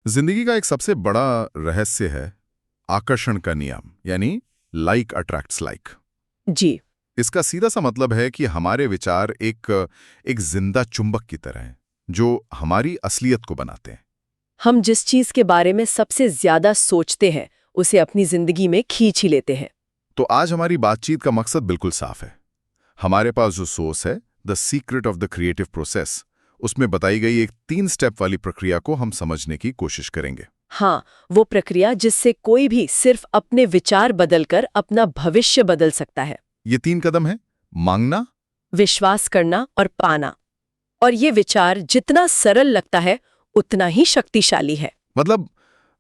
जिंदगी का एक सबसे बड़ा रहस्य है आकर्षण का नियम, यानी लाइक अट्रैक्ट्स लाइक। जी। इसका सीधा सा मतलब है कि हमारे विचार एक जिंदा चुंबक की तरह हैं, जो हमारी असलियत को बनाते हैं। हम जिस चीज के बारे में सबसे ज्यादा सोचते हैं उसे अपनी जिंदगी में खींच ही लेते हैं। तो आज हमारी बातचीत का मकसद बिल्कुल साफ है। हमारे पास जो सोर्स है, the secret of the creative process, उसमें बताई गई एक 3 स्टेप वाली प्रक्रिया को हम समझने की कोशिश करेंगे। हाँ, वो प्रक्रिया जिससे कोई भी सिर्फ अपने विचार बदलकर अपना भविष्य बदल सकता है। ये 3 कदम है: मांगना, विश्वास करना और पाना। और ये विचार जितना सरल लगता है उतना ही शक्तिशाली है। मतलब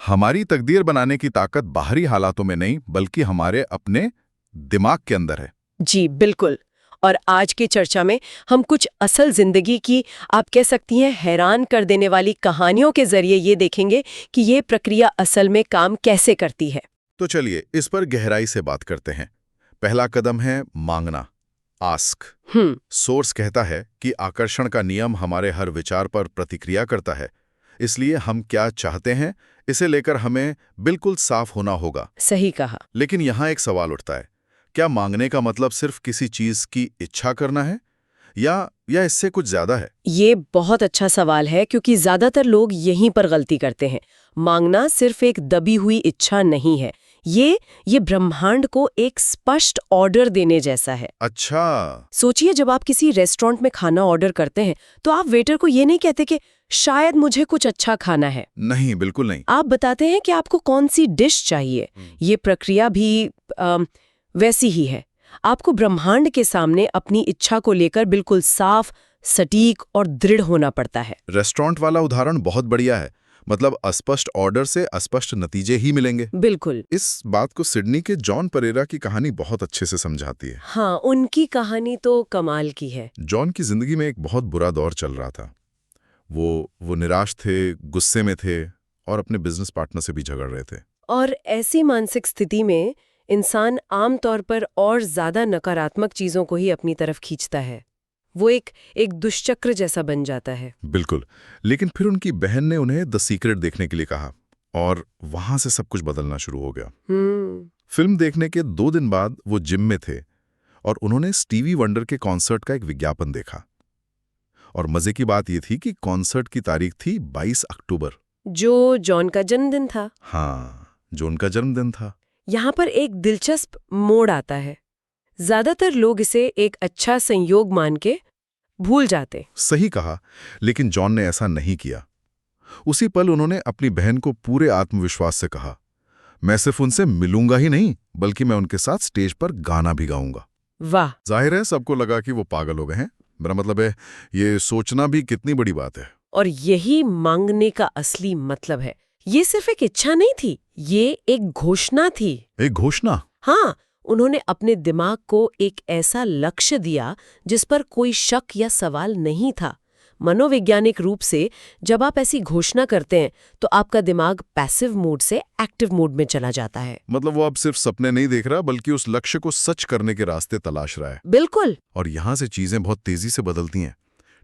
हमारी तकदीर बनाने की ताकत बाहरी हालातों में नहीं, बल्कि हमारे अपने दिमाग के अंदर है। जी बिल्कुल। और आज की चर्चा में हम कुछ असल जिंदगी की, आप कह सकती हैं, हैरान कर देने वाली कहानियों के जरिए ये देखेंगे कि ये प्रक्रिया असल में काम कैसे करती है। तो चलिए इस पर गहराई से बात करते हैं। पहला कदम है मांगना, आस्क। सोर्स कहता है कि आकर्षण का नियम हमारे हर विचार पर प्रतिक्रिया करता है, इसलिए हम क्या चाहते हैं इसे लेकर हमें बिल्कुल साफ होना होगा। सही कहा। लेकिन यहाँ एक सवाल उठता है, क्या मांगने का मतलब सिर्फ किसी चीज की इच्छा करना है, या इससे कुछ ज्यादा है? ये बहुत अच्छा सवाल है, क्योंकि ज्यादातर लोग यहीं पर गलती करते हैं। मांगना सिर्फ एक दबी हुई इच्छा नहीं है, ये ब्रह्मांड को एक स्पष्ट ऑर्डर देने जैसा है। अच्छा। सोचिए, जब आप किसी रेस्टोरेंट में खाना ऑर्डर करते हैं तो आप वेटर को ये नहीं कहते कि शायद मुझे कुछ अच्छा खाना है। नहीं, बिल्कुल नहीं। आप बताते हैं कि आपको कौन सी डिश चाहिए। ये प्रक्रिया भी वैसी ही है। आपको ब्रह्मांड के सामने अपनी इच्छा को लेकर बिल्कुल साफ, सटीक और दृढ़ होना पड़ता है। रेस्टोरेंट वाला उदाहरण बहुत बढ़िया है। मतलब अस्पष्ट ऑर्डर से अस्पष्ट नतीजे ही मिलेंगे। बिल्कुल। इस बात को सिडनी के जॉन परेरा की कहानी बहुत अच्छे से समझाती है। हाँ, उनकी कहानी तो कमाल की है। जॉन की जिंदगी में एक बहुत बुरा दौर चल रहा था। वो निराश थे, गुस्से में थे और अपने बिजनेस पार्टनर से भी झगड़ रहे थे। और ऐसी मानसिक स्थिति में इंसान आमतौर पर और ज्यादा नकारात्मक चीजों को ही अपनी तरफ खींचता है। वो एक दुष्चक्र जैसा बन जाता है। बिल्कुल। लेकिन फिर उनकी बहन ने उन्हें द सीक्रेट देखने के लिए कहा और वहां से सब कुछ बदलना शुरू हो गया। फिल्म देखने के 2 दिन बाद वो जिम में थे और उन्होंने स्टीवी वंडर के कॉन्सर्ट का एक विज्ञापन देखा। और मजे की बात यह थी कि कॉन्सर्ट की तारीख थी 22 अक्टूबर, जो जॉन का जन्मदिन था। हाँ, जो उनका जन्मदिन था। यहाँ पर एक दिलचस्प मोड़ आता है। ज्यादातर लोग इसे एक अच्छा संयोग मान के भूल जाते। सही कहा, लेकिन जॉन ने ऐसा नहीं किया। उसी पल उन्होंने अपनी बहन को पूरे आत्मविश्वास से कहा, मैं सिर्फ उनसे मिलूंगा ही नहीं, बल्कि मैं उनके साथ स्टेज पर गाना भी गाऊंगा। वाह। जाहिर है सबको लगा कि वो पागल हो गए हैं। मेरा मतलब है, ये सोचना भी कितनी बड़ी बात है। और यही मांगने का असली मतलब है। ये सिर्फ एक इच्छा नहीं थी, ये एक घोषणा थी। एक घोषणा? हाँ, उन्होंने अपने दिमाग को एक ऐसा लक्ष्य दिया जिस पर कोई शक या सवाल नहीं था। मनोवैज्ञानिक रूप से जब आप ऐसी घोषणा करते हैं तो आपका दिमाग पैसिव मोड से एक्टिव मोड में चला जाता है। मतलब वो अब सिर्फ सपने नहीं देख रहा, बल्कि उस लक्ष्य को सच करने के रास्ते तलाश रहा है। बिल्कुल। और यहां से चीजें बहुत तेजी से बदलती हैं।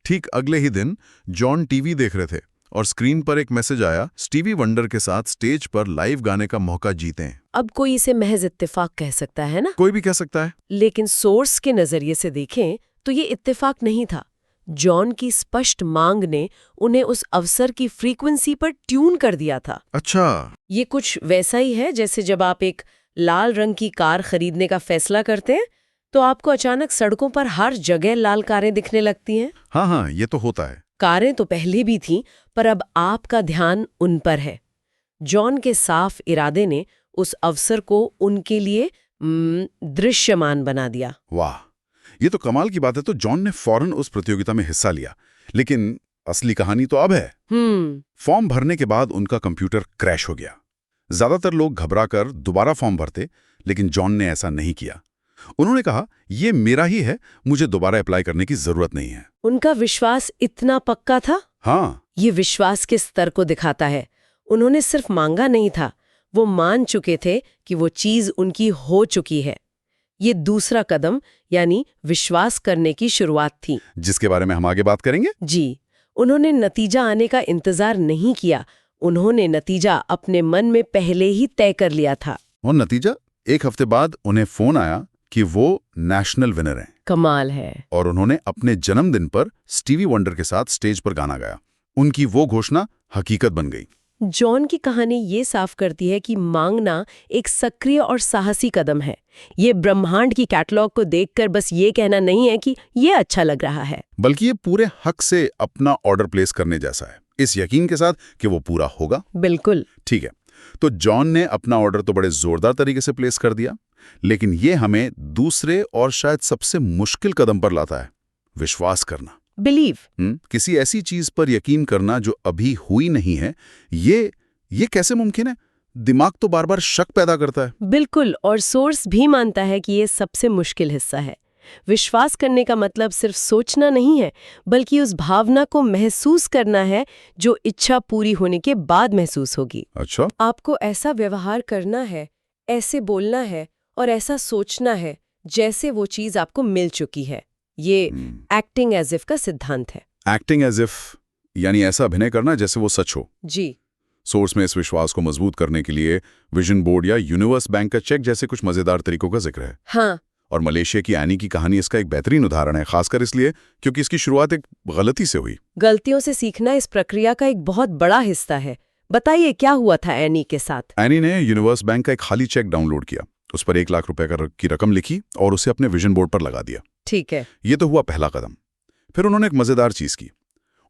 ठीक अगले ही दिन जॉन टीवी देख रहे थे और स्क्रीन पर एक मैसेज आया, स्टीवी वंडर के साथ स्टेज पर लाइव गाने का मौका जीतें। अब कोई इसे महज इत्तेफाक कह सकता है ना? कोई भी कह सकता है। लेकिन सोर्स के नजरिए से देखें तो ये इत्तेफाक नहीं था। जॉन की स्पष्ट मांग ने उन्हें उस अवसर की फ्रीक्वेंसी पर ट्यून कर दिया था। अच्छा। ये कुछ वैसा ही है जैसे जब आप एक लाल रंग की कार खरीदने का फैसला करते हैं तो आपको अचानक सड़कों पर हर जगह लाल कारें दिखने लगती हैं। हाँ, ये तो होता है। कारें तो पहले भी थीं, पर अब आपका ध्यान उन पर है। जॉन के साफ इरादे ने उस अवसर को उनके लिए दृश्यमान बना दिया। वाह, ये तो कमाल की बात है। तो जॉन ने फौरन उस प्रतियोगिता में हिस्सा लिया। लेकिन असली कहानी तो अब है। फॉर्म भरने के बाद उनका कंप्यूटर क्रैश हो गया। ज्यादातर लोग घबराकर दोबारा फॉर्म भरते, लेकिन जॉन ने ऐसा नहीं किया। उन्होंने कहा, ये मेरा ही है, मुझे दोबारा अप्लाई करने की जरूरत नहीं है। उनका विश्वास इतना पक्का था। हाँ, ये विश्वास के स्तर को दिखाता है। उन्होंने सिर्फ मांगा नहीं था, वो मान चुके थे कि वो चीज उनकी हो चुकी है। ये दूसरा कदम यानी विश्वास करने की शुरुआत थी, जिसके बारे में हम आगे बात करेंगे। जी। उन्होंने नतीजा आने का इंतजार नहीं किया, उन्होंने नतीजा अपने मन में पहले ही तय कर लिया था। और नतीजा, एक हफ्ते बाद उन्हें फोन आया कि वो नेशनल विनर हैं। कमाल है। और उन्होंने अपने जन्मदिन पर स्टीवी वंडर के साथ स्टेज पर गाना गाया। उनकी वो घोषणा हकीकत बन गई। जॉन की कहानी ये साफ करती है कि मांगना एक सक्रिय और साहसी कदम है। ये ब्रह्मांड की कैटलॉग को देखकर बस ये कहना नहीं है कि ये अच्छा लग रहा है, बल्कि ये पूरे हक से अपना ऑर्डर प्लेस करने जैसा है, इस यकीन के साथ कि वो पूरा होगा। बिल्कुल। ठीक है, तो जॉन ने अपना ऑर्डर तो बड़े जोरदार तरीके से प्लेस कर दिया, लेकिन ये हमें दूसरे और शायद सबसे मुश्किल कदम पर लाता है, विश्वास करना। बिलीव। किसी ऐसी चीज पर यकीन करना जो अभी हुई नहीं है। ये कैसे मुमकिन है? दिमाग तो बार बार शक पैदा करता है। बिल्कुल, और सोर्स भी मानता है कि ये सबसे मुश्किल हिस्सा है। विश्वास करने का मतलब सिर्फ सोचना नहीं है, बल्कि उस भावना को महसूस करना है जो इच्छा पूरी होने के बाद महसूस होगी। अच्छा। आपको ऐसा व्यवहार करना है, ऐसे बोलना है और ऐसा सोचना है जैसे वो चीज आपको मिल चुकी है। ये एक्टिंग एज इफ का सिद्धांत है। एक्टिंग एज इफ यानी ऐसा अभिनय करना जैसे वो सच हो। जी। सोर्स में इस विश्वास को मजबूत करने के लिए विजन बोर्ड या यूनिवर्स बैंक का चेक जैसे कुछ मजेदार तरीकों का जिक्र है। हाँ। और मलेशिया की एनी की कहानी इसका एक बेहतरीन उदाहरण है, खासकर इसलिए क्योंकि इसकी शुरुआत एक गलती से हुई। गलतियों से सीखना इस प्रक्रिया का एक बहुत बड़ा हिस्सा है। बताइए क्या हुआ था एनी के साथ? एनी ने यूनिवर्स बैंक का एक खाली चेक डाउनलोड किया, उस पर 1 लाख रुपए की रकम लिखी और उसे अपने विजन बोर्ड पर लगा दिया। ठीक है। ये तो हुआ पहला कदम। फिर उन्होंने एक मजेदार चीज की।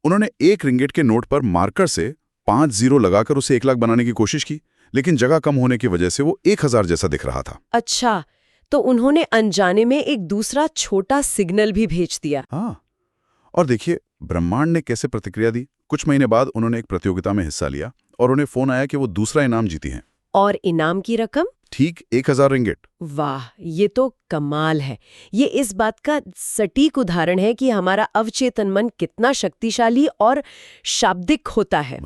उन्होंने 1 रिंगिट के नोट पर मार्कर से 5 जीरो लगाकर उसे 1 लाख बनाने की कोशिश की, लेकिन जगह कम होने की वजह से वो 1000 जैसा दिख रहा था। अच्छा, तो उन्होंने अनजाने में एक दूसरा छोटा सिग्नल भी भेज दिया। हाँ, और देखिए ब्रह्मांड ने कैसे प्रतिक्रिया दी। कुछ महीने बाद उन्होंने एक प्रतियोगिता में हिस्सा लिया और उन्हें फोन आया कि वो दूसरा इनाम जीती हैं। और इनाम की रकम? ठीक 1000 रिंगिट। वाह, ये तो कमाल है। ये इस बात का सटीक उदाहरण है कि हमारा अवचेतन मन कितना शक्तिशाली और शाब्दिक होता है।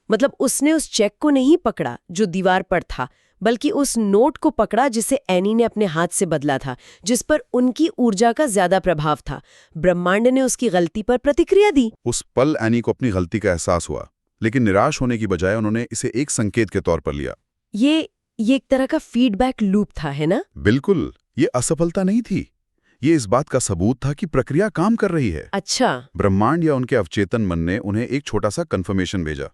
मतलब उसने उस चेक को नहीं पकड़ा जो दीवार पर था, बल्कि उस नोट को पकड़ा जिसे एनी ने अपने हाथ से बदला था, जिस पर उनकी ऊर्जा का ज्यादा प्रभाव था। ब्रह्मांड ने उसकी गलती पर प्रतिक्रिया दी। उस पल एनी को अपनी गलती का एहसास हुआ, लेकिन निराश होने की बजाय उन्होंने इसे एक संकेत के तौर पर लिया। ये एक तरह का फीडबैक लूप था, है ना? बिल्कुल, ये असफलता नहीं थी। ये इस बात का सबूत था कि प्रक्रिया काम कर रही है। अच्छा। ब्रह्मांड या उनके अवचेतन मन ने उन्हें एक छोटा सा कंफर्मेशन भेजा।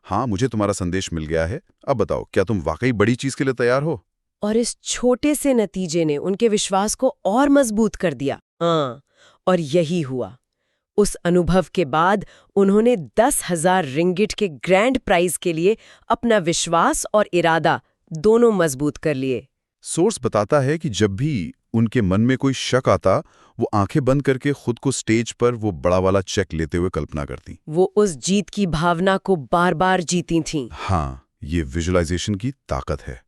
हाँ, मुझे तुम्हारा संदेश मिल गया है, अब बताओ क्या तुम वाकई बड़ी चीज के लिए तैयार हो? और इस छोटे से नतीजे ने उनके विश्वास को और मजबूत कर दिया। हाँ, और यही हुआ। उस अनुभव के बाद उन्होंने 10,000 रिंगिट के ग्रैंड प्राइज के लिए अपना विश्वास और इरादा दोनों मजबूत कर लिए। सोर्स बताता है कि जब भी उनके मन में कोई शक आता, वो आंखें बंद करके खुद को स्टेज पर वो बड़ा वाला चेक लेते हुए कल्पना करती। वो उस जीत की भावना को बार बार जीती थीं। हाँ, ये विजुअलाइजेशन की ताकत है।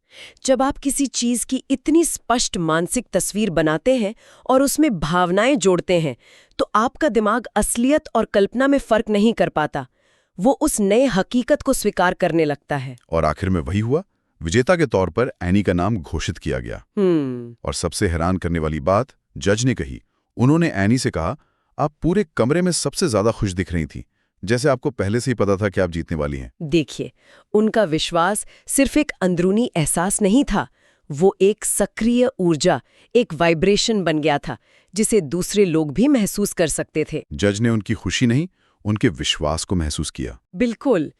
जब आप किसी चीज की इतनी स्पष्ट मानसिक तस्वीर बनाते हैं और उसमें भावनाएं जोड़ते हैं, तो आपका दिमाग असलियत और कल्पना में फर्क नहीं कर पाता। वो उस नए हकीकत को स्वीकार करने लगता है। और आखिर में वही हुआ। विजेता के तौर पर एनी का नाम घोषित किया गया। और सबसे हैरान करने वाली बात जज ने कही। उन्होंने एनी से कहा, आप पूरे कमरे में सबसे ज्यादा खुश दिख रही थी, जैसे आपको पहले से ही पता था कि आप जीतने वाली हैं। देखिए, उनका विश्वास सिर्फ एक अंदरूनी एहसास नहीं था, वो एक सक्रिय ऊर्जा, एक वाइब्रेशन बन गया था, जिसे दूसरे लोग भी महसूस कर सकते थे। जज ने उनकी खुशी नहीं, उनके विश्वास को महसूस किया। बिल्कुल।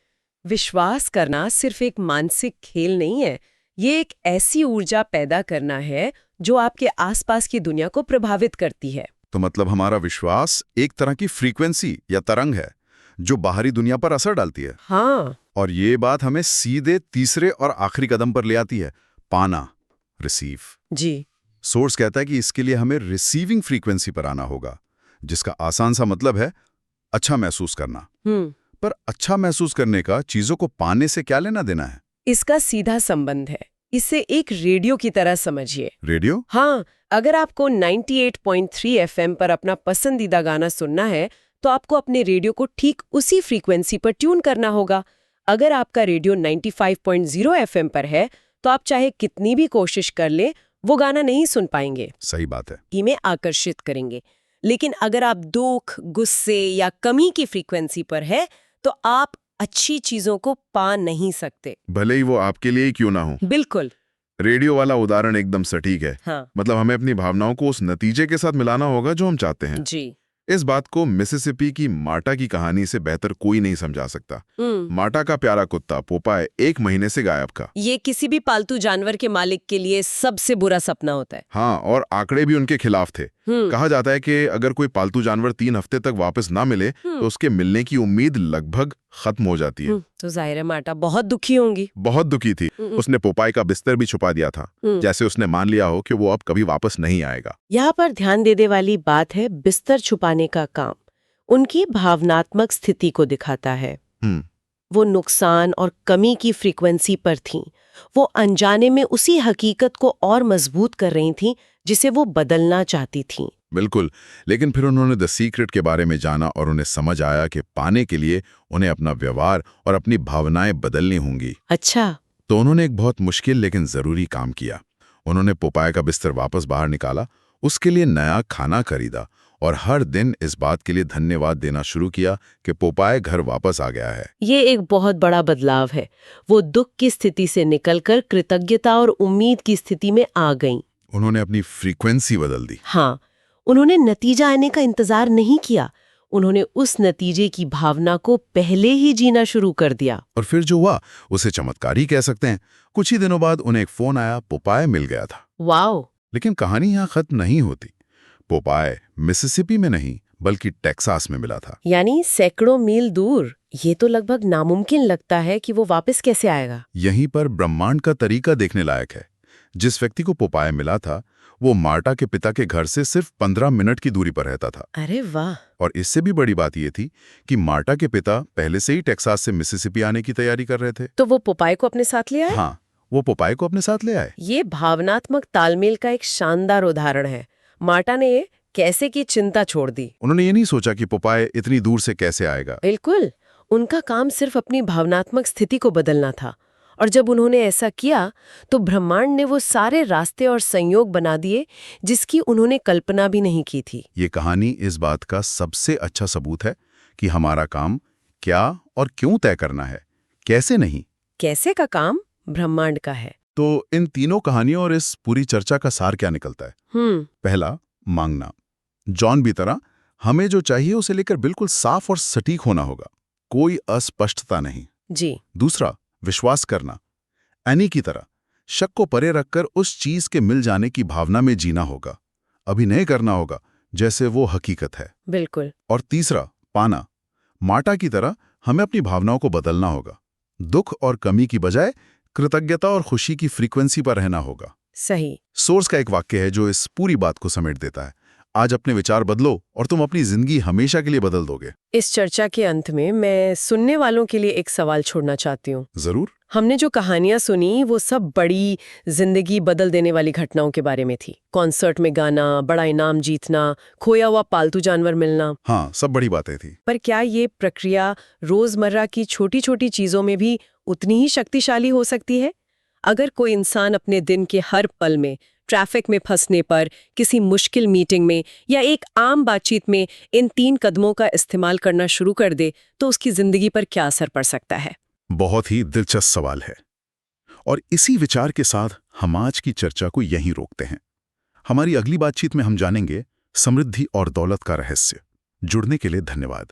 विश्वास करना सिर्फ एक मानसिक खेल नहीं है, ये एक ऐसी ऊर्जा पैदा करना है जो आपके आसपास की दुनिया को प्रभावित करती है। तो मतलब हमारा विश्वास एक तरह की फ्रीक्वेंसी या तरंग है जो बाहरी दुनिया पर असर डालती है। हाँ। और ये बात हमें सीधे तीसरे और आखिरी कदम पर ले आती है, पाना, रिसीव। जी। सोर्स कहता है कि इसके लिए हमें रिसीविंग फ्रीक्वेंसी पर आना होगा, जिसका आसान सा मतलब है अच्छा महसूस करना। पर अच्छा महसूस करने का चीजों को पाने से क्या लेना देना है? इसका सीधा संबंध है। इसे एक रेडियो की तरह समझिए। रेडियो? हाँ, अगर आपको 98.3 FM पर अपना पसंदीदा गाना सुनना है, तो आपको अपने रेडियो को ठीक उसी फ्रीक्वेंसी पर ट्यून करना होगा। अगर आपका रेडियो 95.0 FM पर है, तो आप चाहे कितनी भी कोशिश कर ले, वो गाना नहीं सुन पाएंगे। सही बात है। में आकर्षित करेंगे। लेकिन अगर आप दुख, गुस्से या कमी की फ्रीक्वेंसी पर है, तो आप अच्छी चीजों को पा नहीं सकते। भले ही वो आपके लिए ही क्यों ना हो। बिल्कुल। रेडियो वाला उदाहरण एकदम सटीक है। हाँ मतलब हमें अपनी भावनाओं को उस नतीजे के साथ मिलाना होगा जो हम चाहते हैं। जी। इस बात को मिसिसिपी की मार्टा की कहानी से बेहतर कोई नहीं समझा सकता। मार्टा का प्यारा कुत्ता पोपाय 1 महीने से गायब था। ये किसी भी पालतू जानवर के मालिक के लिए सबसे बुरा सपना होता है। हाँ, और आंकड़े भी उनके खिलाफ थे। कहा जाता है कि अगर कोई पालतू जानवर 3 हफ्ते तक वापस ना मिले तो उसके मिलने की उम्मीद लगभग खत्म हो जाती है। तो जाहिर है मार्टा बहुत दुखी होंगी। बहुत दुखी थी। उसने पोपाय का बिस्तर भी छुपा दिया था, जैसे उसने मान लिया हो कि वो अब कभी वापस नहीं आएगा। यहाँ पर ध्यान देने वाली बात है बिस्तर छुपाने का काम उनकी भावनात्मक स्थिति को दिखाता है। वो नुकसान और कमी की फ्रीक्वेंसी पर थीं। वो अनजाने में उसी हकीकत को और मजबूत कर रही थीं जिसे वो बदलना चाहती थीं। बिल्कुल, लेकिन फिर उन्होंने द सीक्रेट के बारे में जाना और उन्हें समझ आया कि पाने के लिए उन्हें अपना व्यवहार और अपनी भावनाएं बदलनी होंगी। अच्छा। तो उन्होंने एक बहुत मुश्किल लेकिन जरूरी काम किया। उन्होंने पोपाय का बिस्तर वापस बाहर निकाला, उसके लिए नया खाना खरीदा और हर दिन इस बात के लिए धन्यवाद देना शुरू किया कि पोपाय घर वापस आ गया है। ये एक बहुत बड़ा बदलाव है। वो दुख की स्थिति से निकलकर कृतज्ञता और उम्मीद की स्थिति में आ गईं। उन्होंने अपनी फ्रीक्वेंसी बदल दी। हाँ, उन्होंने नतीजा आने का इंतजार नहीं किया। उन्होंने उस नतीजे की भावना को पहले ही जीना शुरू कर दिया। और फिर जो हुआ उसे चमत्कार ही कह सकते हैं। कुछ ही दिनों बाद उन्हें एक फोन आया, पोपाय मिल गया था। वाओ! लेकिन कहानी यहाँ खत्म नहीं होती। पोपाय मिसिसिपी में नहीं बल्कि टेक्सास में मिला था। यानी सैकड़ों मील दूर। ये तो लगभग नामुमकिन लगता है कि वो वापस कैसे आएगा। यहीं पर ब्रह्मांड का तरीका देखने लायक है। जिस व्यक्ति को पोपाय मिला था वो मार्टा के पिता के घर से सिर्फ 15 मिनट की दूरी पर रहता था। अरे वाह! और इससे भी बड़ी बात ये थी कि मार्टा के पिता पहले से ही टेक्सास से मिसिसिपी आने की तैयारी कर रहे थे। तो वो पोपाय को अपने साथ ले आए? हाँ, वो पोपाय को अपने साथ ले आए। ये भावनात्मक तालमेल का एक शानदार उदाहरण है। मार्टा ने कैसे की चिंता छोड़ दी। उन्होंने ये नहीं सोचा कि पोपाय इतनी दूर से कैसे आएगा। बिल्कुल, उनका काम सिर्फ अपनी भावनात्मक स्थिति को बदलना था। और जब उन्होंने ऐसा किया तो ब्रह्मांड ने वो सारे रास्ते और संयोग बना दिए जिसकी उन्होंने कल्पना भी नहीं की थी। ये कहानी इस बात का सबसे अच्छा सबूत है कि हमारा काम क्या और क्यों तय करना है, कैसे नहीं। कैसे का काम ब्रह्मांड का है। तो इन तीनों कहानियों और इस पूरी चर्चा का सार क्या निकलता है? पहला, मांगना। जॉन भी तरह हमें जो चाहिए उसे लेकर बिल्कुल साफ और सटीक होना होगा, कोई अस्पष्टता नहीं। जी। दूसरा, विश्वास करना। एनी की तरह शक को परे रखकर उस चीज के मिल जाने की भावना में जीना होगा, अभिनय करना होगा जैसे वो हकीकत है। बिल्कुल। और तीसरा, पाना। मार्टा की तरह हमें अपनी भावनाओं को बदलना होगा। दुख और कमी की बजाय कृतज्ञता और खुशी की फ्रीक्वेंसी पर रहना होगा। सही। सोर्स का एक वाक्य है जो इस पूरी बात को समेट देता है, आज अपने विचार बदलो और तुम अपनी जिंदगी हमेशा के लिए बदल दोगे। इस चर्चा के अंत में मैं सुनने वालों के लिए एक सवाल छोड़ना चाहती हूँ। जरूर। हमने जो कहानियां सुनी वो सब बड़ी जिंदगी बदल देने वाली घटनाओं के बारे में थी। कॉन्सर्ट में गाना, बड़ा इनाम जीतना, खोया हुआ पालतू जानवर मिलना। हाँ, सब बड़ी बातें थी। पर क्या ये प्रक्रिया रोजमर्रा की छोटी छोटी चीजों में भी उतनी ही शक्तिशाली हो सकती है? अगर कोई इंसान अपने दिन के हर पल में, ट्रैफिक में फंसने पर, किसी मुश्किल मीटिंग में या एक आम बातचीत में इन 3 कदमों का इस्तेमाल करना शुरू कर दे तो उसकी जिंदगी पर क्या असर पड़ सकता है? बहुत ही दिलचस्प सवाल है। और इसी विचार के साथ हम आज की चर्चा को यहीं रोकते हैं। हमारी अगली बातचीत में हम जानेंगे समृद्धि और दौलत का रहस्य। जुड़ने के लिए धन्यवाद।